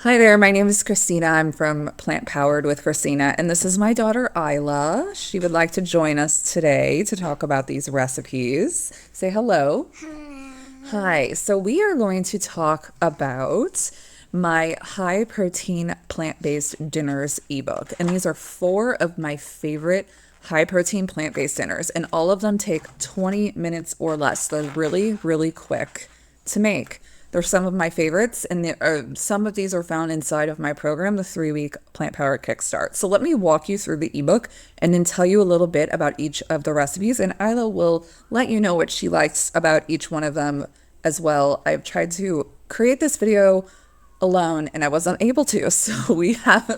Hi there, my name is Christina. I'm from Plant Powered with Christina, and this is my daughter Isla. She would like to join us today to talk about these recipes. Say hello. Hi. So we are going to talk about my high protein plant-based dinners ebook. And these are four of my favorite high protein plant-based dinners, and all of them take 20 minutes or less. They're really, really quick to make. They're some of my favorites, and some of these are found inside of my program, the 3-week Plant Power Kickstart. So let me walk you through the ebook and then tell you a little bit about each of the recipes, and Isla will let you know what she likes about each one of them as well. I've tried to create this video alone and I wasn't able to, so we have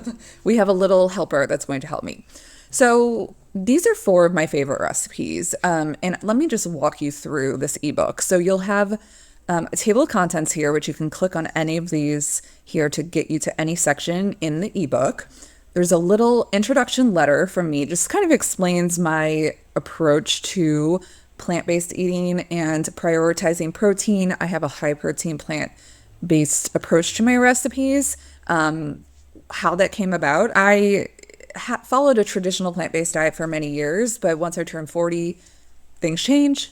a little helper that's going to help me. So these are four of my favorite recipes, and let me just walk you through this ebook. So you'll have a table of contents here, which you can click on any of these here to get you to any section in the ebook. There's a little introduction letter from me, just kind of explains my approach to plant-based eating and prioritizing protein. I have a high protein plant-based approach to my recipes. How that came about, I followed a traditional plant-based diet for many years, but once I turned 40, things changed.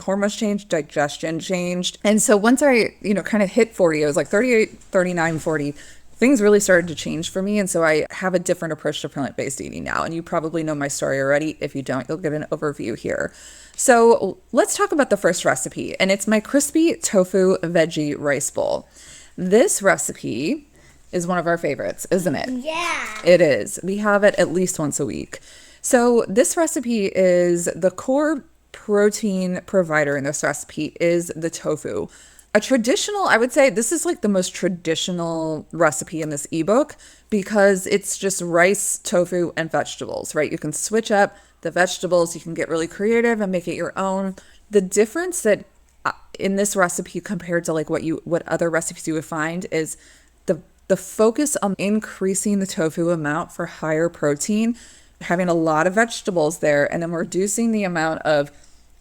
Hormones changed, digestion changed. And so once I, kind of hit 40, I was like 38, 39, 40, things really started to change for me. And so I have a different approach to plant-based eating now. And you probably know my story already. If you don't, you'll get an overview here. So let's talk about the first recipe. And it's my crispy tofu veggie rice bowl. This recipe is one of our favorites, isn't it? Yeah. It is. We have it at least once a week. So this recipe is the core protein provider in this recipe is the tofu. A traditional, I would say this is like the most traditional recipe in this ebook because it's just rice, tofu, and vegetables, right? You can switch up the vegetables, you can get really creative and make it your own. The difference that in this recipe compared to like what other recipes you would find is the focus on increasing the tofu amount for higher protein, having a lot of vegetables there, and then reducing the amount of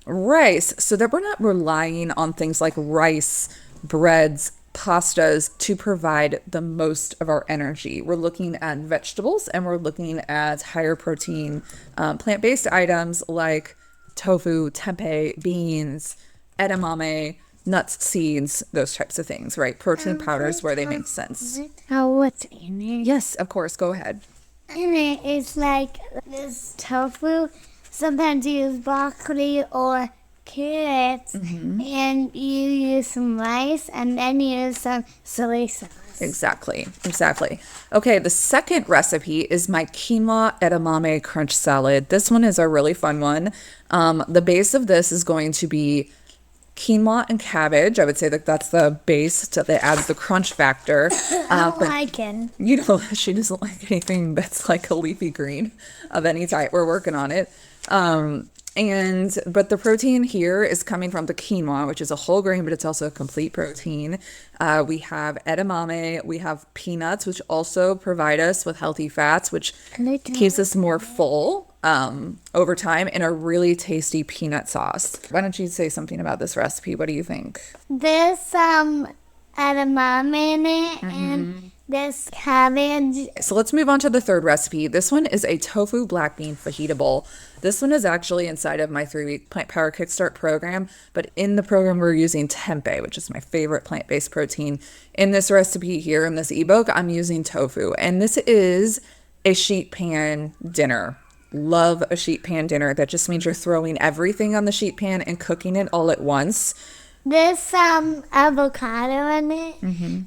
rice so that we're not relying on things like rice, breads, pastas to provide the most of our energy. We're looking at vegetables and we're looking at higher protein plant-based items like tofu, tempeh, beans, edamame, nuts, seeds, those types of things, right? Protein powders where they make sense. What's in it? Yes, of course. Go ahead. In it is like this tofu. Sometimes you use broccoli or carrots, and you use some rice, and then you use some soy sauce. Exactly. Okay, the second recipe is my quinoa edamame crunch salad. This one is a really fun one. The base of this is going to be quinoa and cabbage. I would say that that's the base that adds the crunch factor. I like it. She doesn't like anything that's like a leafy green of any type. We're working on it. But the protein here is coming from the quinoa, which is a whole grain, but it's also a complete protein. We have edamame, we have peanuts, which also provide us with healthy fats, which keeps us more full over time, and a really tasty peanut sauce. Why don't you say something about this recipe? What do you think? There's some edamame in it, and there's cabbage. So let's move on to the third recipe. This one is a tofu black bean fajita bowl. This one is actually inside of my 3-week Plant Power Kickstart program, but in the program we're using tempeh, which is my favorite plant-based protein. In this recipe here in this ebook, I'm using tofu, and this is a sheet pan dinner. Love a sheet pan dinner. That just means you're throwing everything on the sheet pan and cooking it all at once. There's some avocado in it,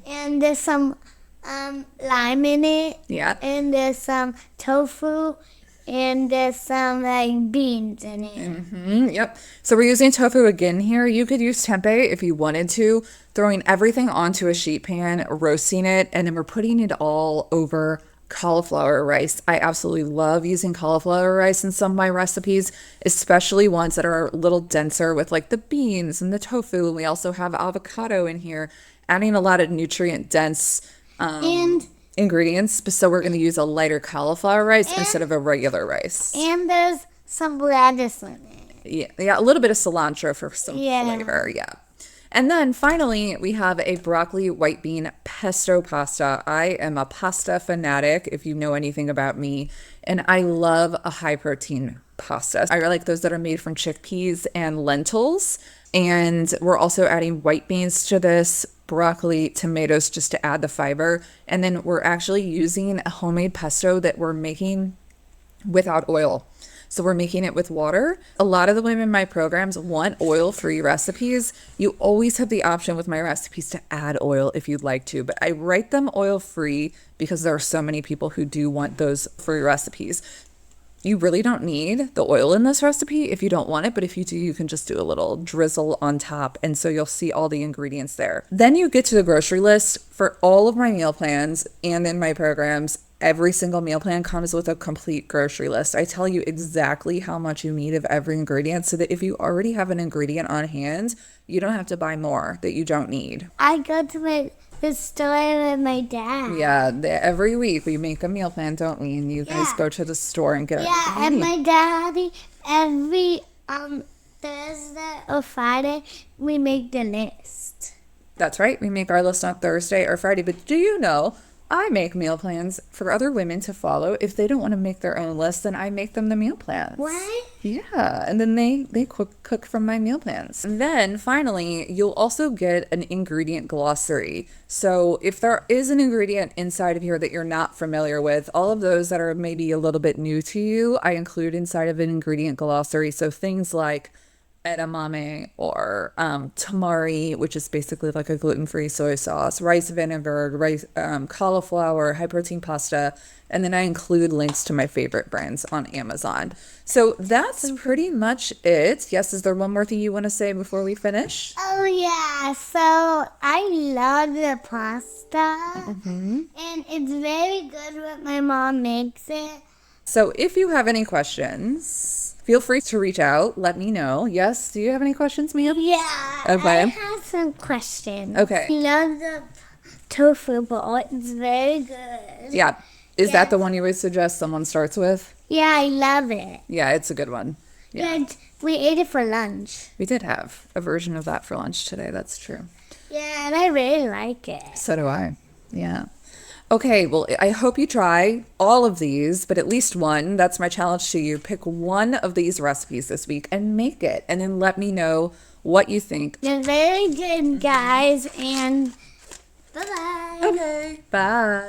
and there's some lime in it. Yeah. And there's some tofu, and there's some like beans in it. Yep. So we're using tofu again here. You could use tempeh if you wanted to, throwing everything onto a sheet pan, roasting it, and then we're putting it all over cauliflower rice. I absolutely love using cauliflower rice in some of my recipes, especially ones that are a little denser with like the beans and the tofu. And we also have avocado in here, adding a lot of nutrient dense And ingredients. So we're going to use a lighter cauliflower rice instead of a regular rice. and there's some lettuce in it. Yeah, a little bit of cilantro for some Yeah. flavor. Yeah. And then finally, we have a broccoli white bean pesto pasta. I am a pasta fanatic, if you know anything about me, and I love a high protein pasta. I like those that are made from chickpeas and lentils. And we're also adding white beans to this, broccoli, tomatoes, just to add the fiber. And then we're actually using a homemade pesto that we're making without oil. So we're making it with water. A lot of the women in my programs want oil-free recipes. You always have the option with my recipes to add oil if you'd like to, but I write them oil-free because there are so many people who do want those free recipes. You really don't need the oil in this recipe if you don't want it, but if you do, you can just do a little drizzle on top, and so you'll see all the ingredients there. Then you get to the grocery list for all of my meal plans and in my programs. Every single meal plan comes with a complete grocery list. I tell you exactly how much you need of every ingredient so that if you already have an ingredient on hand, you don't have to buy more that you don't need. I go to the store with my dad. Yeah, every week we make a meal plan, don't we? And you guys go to the store and get it. Yeah, and my daddy, every Thursday or Friday, we make the list. That's right. We make our list on Thursday or Friday. But do you know, I make meal plans for other women to follow. If they don't want to make their own list, then I make them the meal plans. What? Yeah, and then they cook from my meal plans. And then finally, you'll also get an ingredient glossary. So if there is an ingredient inside of here that you're not familiar with, all of those that are maybe a little bit new to you, I include inside of an ingredient glossary. So things like edamame or tamari, which is basically like a gluten-free soy sauce, rice vinegar, cauliflower, high protein pasta, and then I include links to my favorite brands on Amazon. So that's pretty much it. Yes, is there one more thing you want to say before we finish? Oh yeah, so I love the pasta, and it's very good when my mom makes it. So if you have any questions, feel free to reach out. Let me know. Yes, do you have any questions, Mia? Yeah, Okay. I have some questions. Okay. I love the tofu bowl. It's very good. Yeah. Is that the one you would suggest someone starts with? Yeah, I love it. Yeah, it's a good one. Yeah. And we ate it for lunch. We did have a version of that for lunch today. That's true. Yeah, and I really like it. So do I. Yeah. Okay, well, I hope you try all of these, but at least one. That's my challenge to you. Pick one of these recipes this week and make it, and then let me know what you think. They're very good, guys, and bye-bye. Okay. Bye.